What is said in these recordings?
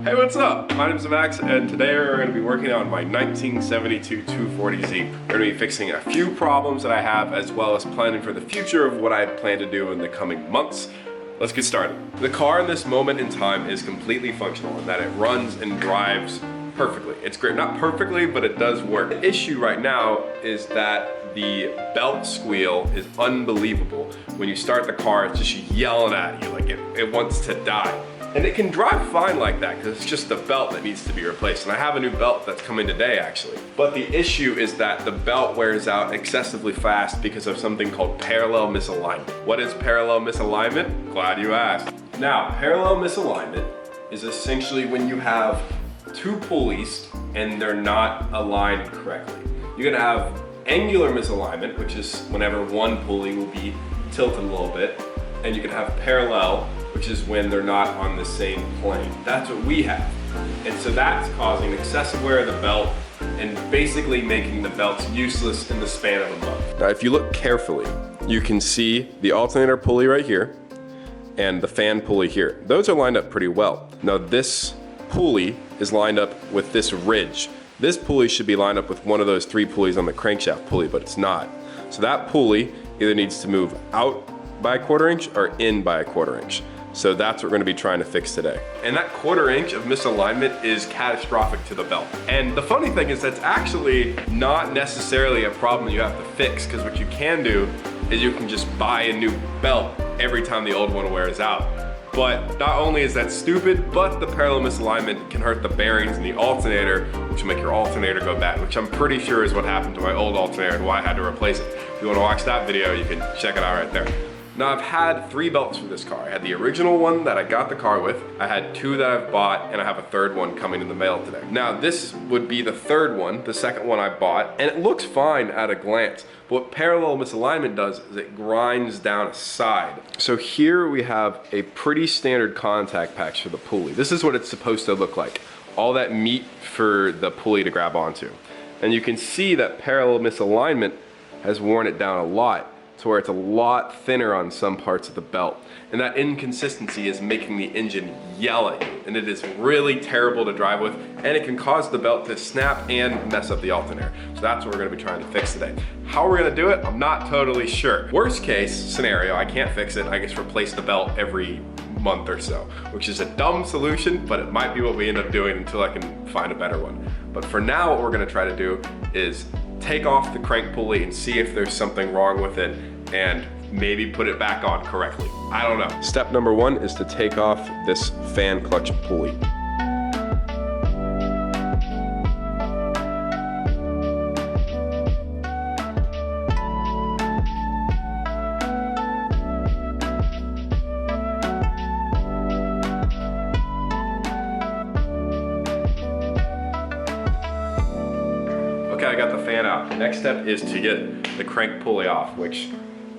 Hey, what's up? My name is Max, and today we're going to be working on my 1972 240Z. We're going to be fixing a few problems that I have, as well as planning for the future of what I plan to do in the coming months. Let's get started. The car in this moment in time is completely functional in that it runs and drives perfectly. It's great, not perfectly, but it does work. The issue right now is that the belt squeal is unbelievable. When you start the car, it's just yelling at you like it wants to die. And it can drive fine like that because it's just the belt that needs to be replaced. And I have a new belt that's coming today actually. But the issue is that the belt wears out excessively fast because of something called parallel misalignment. What is parallel misalignment? Glad you asked. Now, parallel misalignment is essentially when you have two pulleys and they're not aligned correctly. You're gonna have angular misalignment, which is whenever one pulley will be tilted a little bit, and you can have parallel, which is when they're not on the same plane. That's what we have. And so that's causing excessive wear of the belt and basically making the belts useless in the span of a month. Now, if you look carefully, you can see the alternator pulley right here and the fan pulley here. Those are lined up pretty well. Now, this pulley is lined up with this ridge. This pulley should be lined up with one of those three pulleys on the crankshaft pulley, but it's not. So that pulley either needs to move out by a 1/4 inch or in by a 1/4 inch. So that's what we're gonna be trying to fix today. And that 1/4 inch of misalignment is catastrophic to the belt. And the funny thing is that's actually not necessarily a problem you have to fix, because what you can do is you can just buy a new belt every time the old one wears out. But not only is that stupid, but the parallel misalignment can hurt the bearings in the alternator, which will make your alternator go bad, which I'm pretty sure is what happened to my old alternator and why I had to replace it. If you wanna watch that video, you can check it out right there. Now, I've had 3 belts for this car. I had the original one that I got the car with, I had 2 that I've bought, and I have a 3rd one coming in the mail today. Now, this would be the 3rd one, the 2nd one I bought, and it looks fine at a glance. But what parallel misalignment does is it grinds down a side. So here we have a pretty standard contact patch for the pulley. This is what it's supposed to look like. All that meat for the pulley to grab onto. And you can see that parallel misalignment has worn it down a lot, to where it's a lot thinner on some parts of the belt. And that inconsistency is making the engine yell at you. And it is really terrible to drive with, and it can cause the belt to snap and mess up the alternator. So that's what we're gonna be trying to fix today. How we're gonna do it, I'm not totally sure. Worst case scenario, I can't fix it, I just replace the belt every month or so, which is a dumb solution, but it might be what we end up doing until I can find a better one. But for now, what we're gonna try to do is take off the crank pulley and see if there's something wrong with it and maybe put it back on correctly. I don't know. Step number 1 is to take off this fan clutch pulley. Okay, I got the fan out. Next step is to get the crank pulley off, which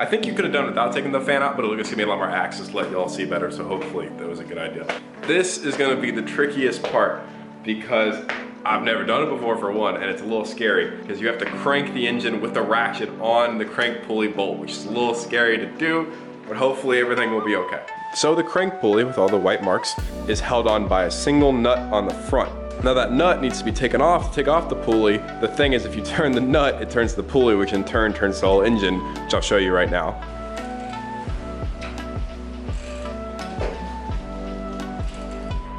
I think you could have done without taking the fan out, but it's gonna be a lot more access to let y'all see better, so hopefully that was a good idea. This is gonna be the trickiest part because I've never done it before for one, and it's a little scary because you have to crank the engine with the ratchet on the crank pulley bolt, which is a little scary to do, but hopefully everything will be okay. So the crank pulley with all the white marks is held on by a single nut on the front. Now that nut needs to be taken off to take off the pulley. The thing is, if you turn the nut, it turns the pulley, which in turn turns the whole engine, which I'll show you right now.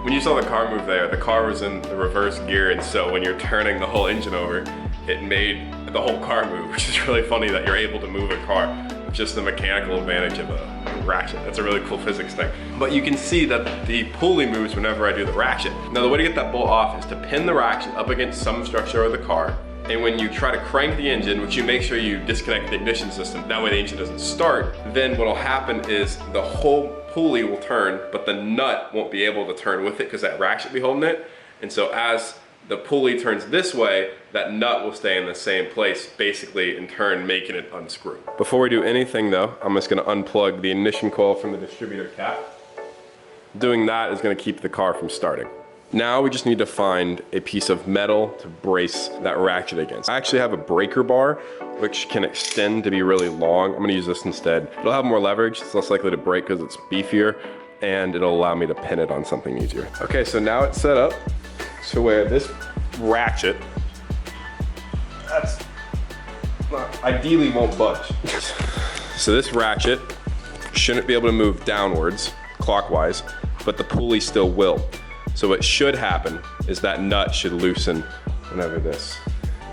When you saw the car move there, the car was in the reverse gear, and so when you're turning the whole engine over, it made the whole car move, which is really funny that you're able to move a car with just the mechanical advantage of a ratchet. That's a really cool physics thing. But you can see that the pulley moves whenever I do the ratchet. Now the way to get that bolt off is to pin the ratchet up against some structure of the car, and when you try to crank the engine, which you make sure you disconnect the ignition system, that way the engine doesn't start, then what'll happen is the whole pulley will turn, but the nut won't be able to turn with it because that ratchet will be holding it. And so as the pulley turns this way, that nut will stay in the same place, basically in turn making it unscrew. Before we do anything though, I'm just gonna unplug the ignition coil from the distributor cap. Doing that is gonna keep the car from starting. Now we just need to find a piece of metal to brace that ratchet against. I actually have a breaker bar, which can extend to be really long. I'm gonna use this instead. It'll have more leverage, it's less likely to break because it's beefier, and it'll allow me to pin it on something easier. Okay, so now it's set up to where this ratchet, ideally won't budge. So this ratchet shouldn't be able to move downwards, clockwise, but the pulley still will. So what should happen is that nut should loosen whenever this.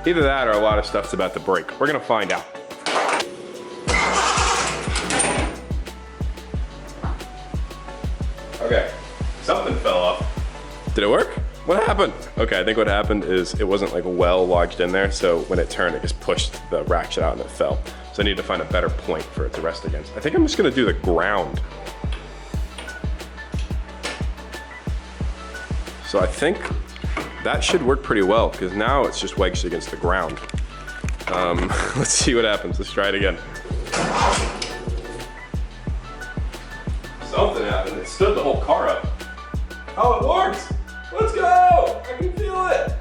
Either that or a lot of stuff's about to break. We're gonna find out. Okay, something fell off. Did it work? What happened? Okay, I think what happened is it wasn't like well lodged in there, so when it turned, it just pushed the ratchet out and it fell. So I need to find a better point for it to rest against. I think I'm just gonna do the ground. So I think that should work pretty well, because now it's just wedged against the ground. Let's see what happens. Let's try it again. Something happened. It stood the whole car up. Oh, it works! Let's go! I can feel it!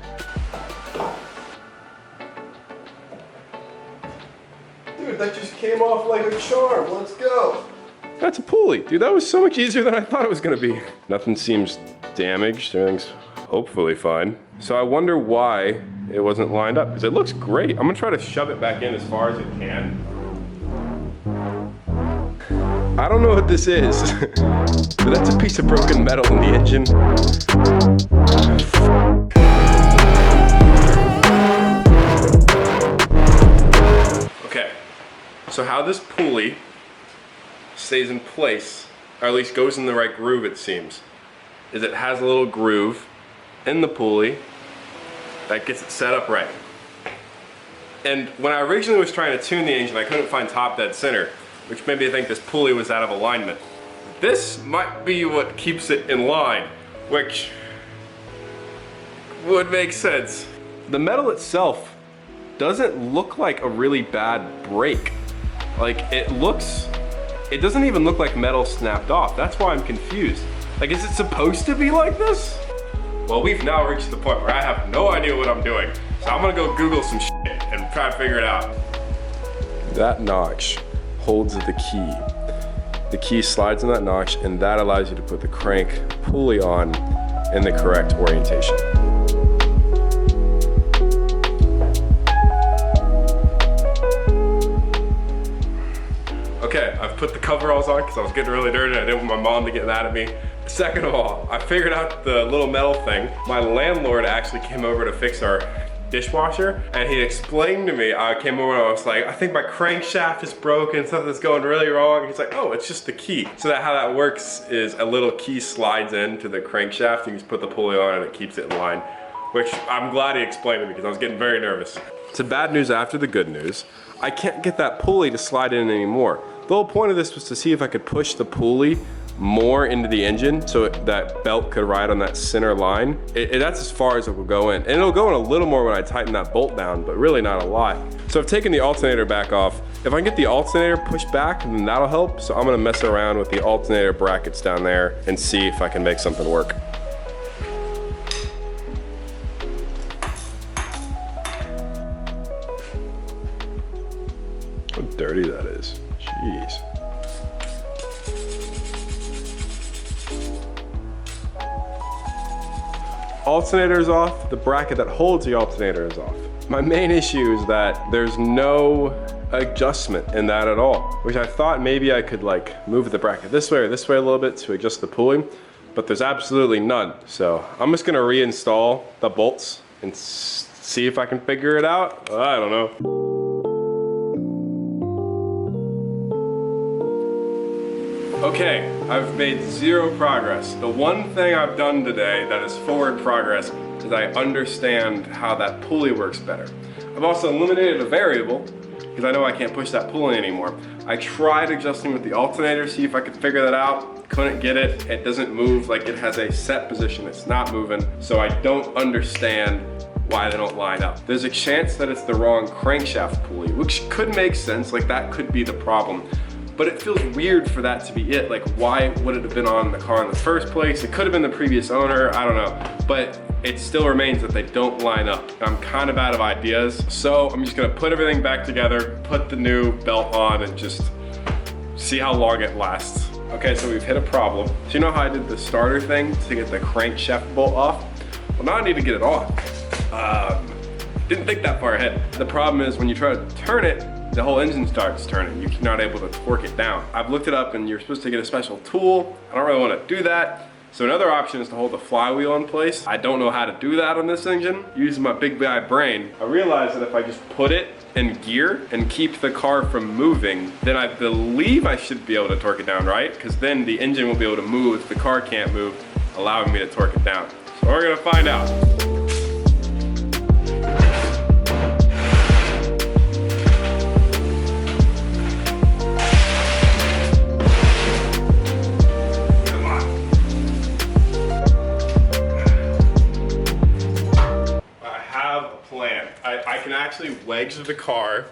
Dude, that just came off like a charm. Let's go! That's a pulley. Dude, that was so much easier than I thought it was gonna be. Nothing seems damaged. Everything's hopefully fine. So I wonder why it wasn't lined up, because it looks great. I'm gonna try to shove it back in as far as it can. I don't know what this is, but that's a piece of broken metal in the engine. Okay, so how this pulley stays in place, or at least goes in the right groove it seems, is it has a little groove in the pulley that gets it set up right. And when I originally was trying to tune the engine, I couldn't find top dead center, which made me think this pulley was out of alignment. This might be what keeps it in line, which would make sense. The metal itself doesn't look like a really bad break. Like it doesn't even look like metal snapped off. That's why I'm confused. Like, is it supposed to be like this? Well, we've now reached the point where I have no idea what I'm doing. So I'm gonna go Google some shit and try to figure it out. That notch holds the key. The key slides in that notch, and that allows you to put the crank pulley on in the correct orientation. Okay, I've put the coveralls on because I was getting really dirty and I didn't want my mom to get mad at me. Second of all, I figured out the little metal thing. My landlord actually came over to fix our dishwasher, and he explained to me, I came over and I was like, I think my crankshaft is broken, something's going really wrong. And he's like, oh, it's just the key. So how that works is a little key slides into the crankshaft, you just put the pulley on and it keeps it in line, which I'm glad he explained to me because I was getting very nervous. So bad news after the good news. I can't get that pulley to slide in anymore. The whole point of this was to see if I could push the pulley more into the engine so that belt could ride on that center line. That's as far as it will go in. And it'll go in a little more when I tighten that bolt down, but really not a lot. So I've taken the alternator back off. If I can get the alternator pushed back, then that'll help. So I'm gonna mess around with the alternator brackets down there and see if I can make something work. How dirty that is, jeez. Alternator is off, the bracket that holds the alternator is off. My main issue is that there's no adjustment in that at all, which I thought maybe I could like move the bracket this way or this way a little bit to adjust the pulley, but there's absolutely none. So I'm just gonna reinstall the bolts and see if I can figure it out. I don't know. Okay, I've made zero progress. The one thing I've done today that is forward progress is I understand how that pulley works better. I've also eliminated a variable because I know I can't push that pulley anymore. I tried adjusting with the alternator, see if I could figure that out. Couldn't get it. It doesn't move, like it has a set position. It's not moving. So I don't understand why they don't line up. There's a chance that it's the wrong crankshaft pulley, which could make sense, like that could be the problem. But it feels weird for that to be it. Like, why would it have been on the car in the first place? It could have been the previous owner, I don't know. But it still remains that they don't line up. I'm kind of out of ideas. So I'm just gonna put everything back together, put the new belt on, and just see how long it lasts. Okay, so we've hit a problem. So you know how I did the starter thing to get the crankshaft bolt off? Well, now I need to get it off. Didn't think that far ahead. The problem is when you try to turn it, the whole engine starts turning. You're not able to torque it down. I've looked it up and you're supposed to get a special tool. I don't really want to do that. So another option is to hold the flywheel in place. I don't know how to do that on this engine. Using my big guy brain, I realized that if I just put it in gear and keep the car from moving, then I believe I should be able to torque it down, right? Because then the engine will be able to move if the car can't move, allowing me to torque it down. So we're gonna find out. I can actually wedge the car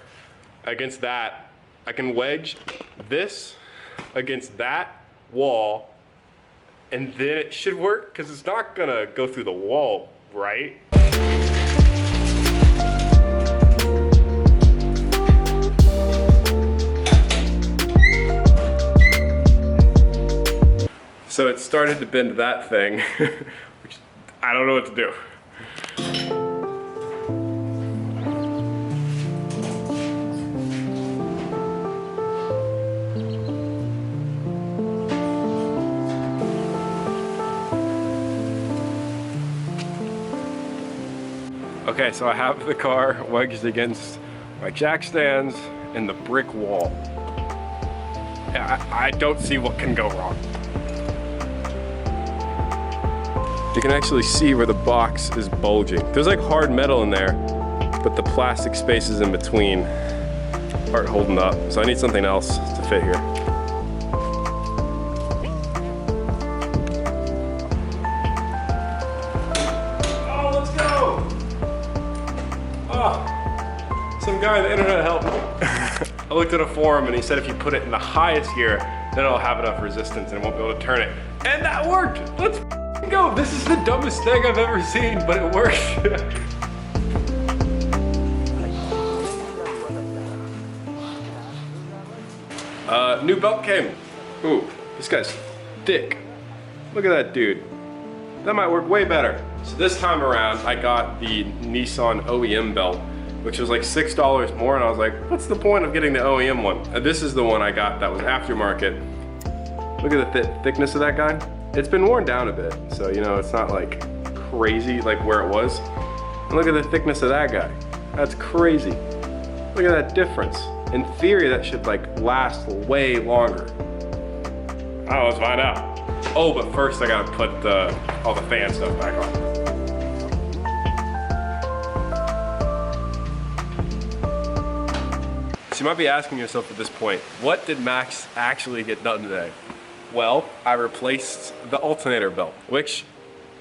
against that. I can wedge this against that wall, and then it should work because it's not gonna go through the wall, right? So it started to bend that thing, which I don't know what to do. Okay, so I have the car wedged against my jack stands and the brick wall. I don't see what can go wrong. You can actually see where the box is bulging. There's like hard metal in there, but the plastic spaces in between aren't holding up. So I need something else to fit here. Some guy on the internet helped me. I looked at a forum and he said if you put it in the highest gear, then it'll have enough resistance and it won't be able to turn it. And that worked! Let's go! This is the dumbest thing I've ever seen, but it worked. New belt came. Ooh, this guy's thick. Look at that dude. That might work way better. So this time around, I got the Nissan OEM belt, which was like $6 more, and I was like, what's the point of getting the OEM one? And this is the one I got that was aftermarket. Look at the thickness of that guy. It's been worn down a bit, so you know, it's not like crazy like where it was. And look at the thickness of that guy. That's crazy. Look at that difference. In theory, that should like last way longer. Oh, let's find out. Oh, but first I gotta put all the fan stuff back on. So you might be asking yourself at this point, what did Max actually get done today? Well, I replaced the alternator belt, which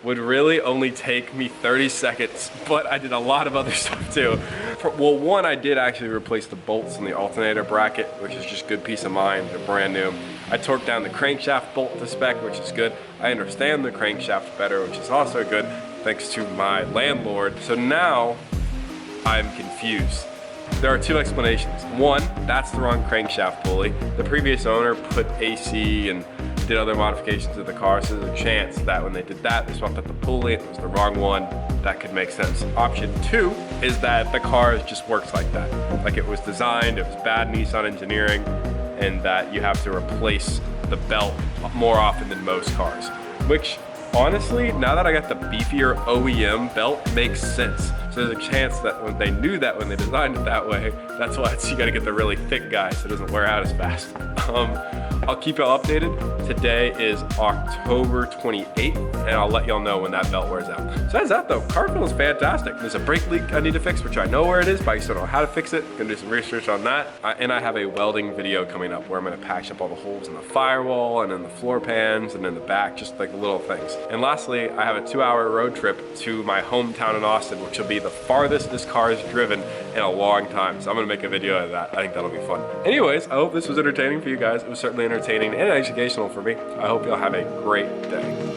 would really only take me 30 seconds, but I did a lot of other stuff too. Well, one, I did actually replace the bolts in the alternator bracket, which is just good peace of mind, they're brand new. I torqued down the crankshaft bolt to spec, which is good. I understand the crankshaft better, which is also good, thanks to my landlord. So now I'm confused. There are two explanations. One, that's the wrong crankshaft pulley. The previous owner put AC and did other modifications to the car, so there's a chance that when they did that, they swapped out the pulley, it was the wrong one. That could make sense. Option two is that the car just works like that. Like it was designed, it was bad Nissan engineering, and that you have to replace the belt more often than most cars. Which, honestly, now that I got the beefier OEM belt, makes sense. So there's a chance that when they knew that when they designed it that way, that's why you gotta get the really thick guy so it doesn't wear out as fast. I'll keep y'all updated. Today is October 28th, and I'll let y'all know when that belt wears out. Besides that though, car feels fantastic. There's a brake leak I need to fix, which I know where it is, but I just don't know how to fix it. Gonna do some research on that. And I have a welding video coming up where I'm gonna patch up all the holes in the firewall and in the floor pans and in the back, just like the little things. And lastly, I have a 2-hour road trip to my hometown in Austin, which will be the farthest this car has driven in a long time. So I'm gonna make a video of that. I think that'll be fun. Anyways, I hope this was entertaining for you guys. It was certainly entertaining and educational for me. I hope y'all have a great day.